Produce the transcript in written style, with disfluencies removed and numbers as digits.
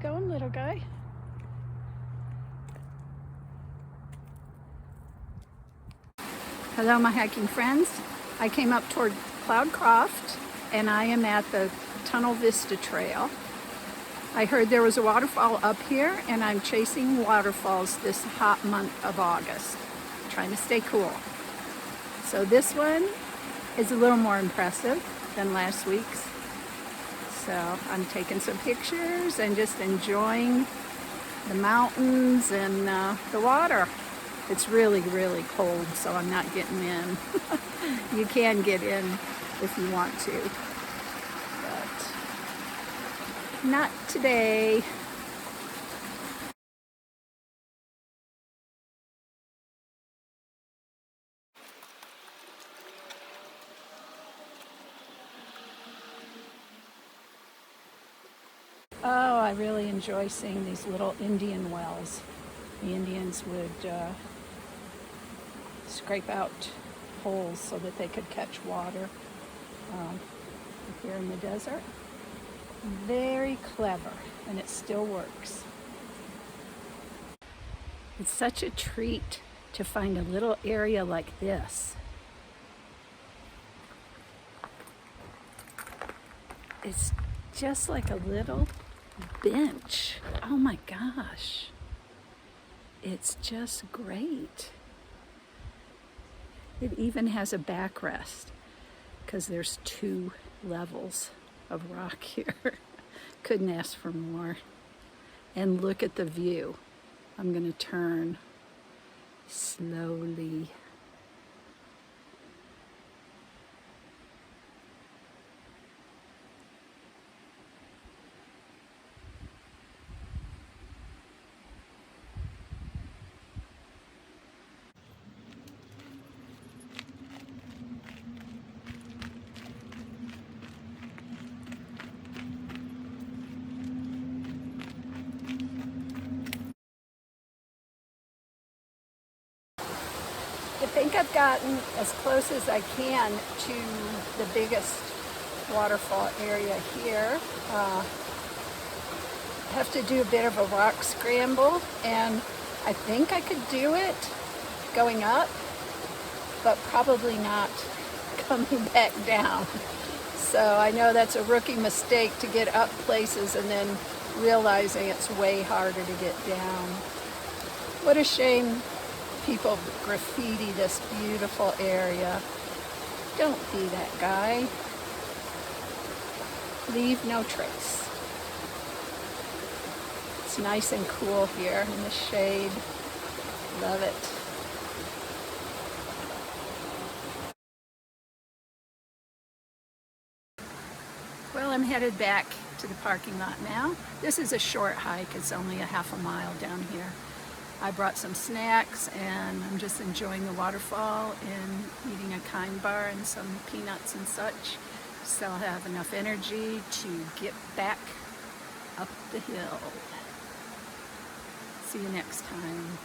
going, little guy? Hello, my hiking friends. I came up toward Cloudcroft and I am at the Tunnel Vista Trail. I heard there was a waterfall up here and I'm chasing waterfalls this hot month of August, trying to stay cool. So this one is a little more impressive than last week's. So I'm taking some pictures and just enjoying the mountains and the water. It's really, really cold, so I'm not getting in. You can get in if you want to, but not today. Oh, I really enjoy seeing these little Indian wells. The Indians would scrape out holes so that they could catch water here in the desert. Very clever, and it still works. It's such a treat to find a little area like this. It's just like a little bench. Oh my gosh. It's just great. It even has a backrest because there's 2 levels of rock here. Couldn't ask for more. And look at the view. I'm going to turn slowly. I think I've gotten as close as I can to the biggest waterfall area here. I have to do a bit of a rock scramble, and I think I could do it going up, but probably not coming back down. So I know that's a rookie mistake, to get up places and then realizing it's way harder to get down. What a shame people graffiti this beautiful area. Don't be that guy. Leave no trace. It's nice and cool here in the shade. Love it. Well, I'm headed back to the parking lot now. This is a short hike. It's only a half a mile down here. I brought some snacks and I'm just enjoying the waterfall and eating a kind bar and some peanuts and such. So I'll have enough energy to get back up the hill. See you next time.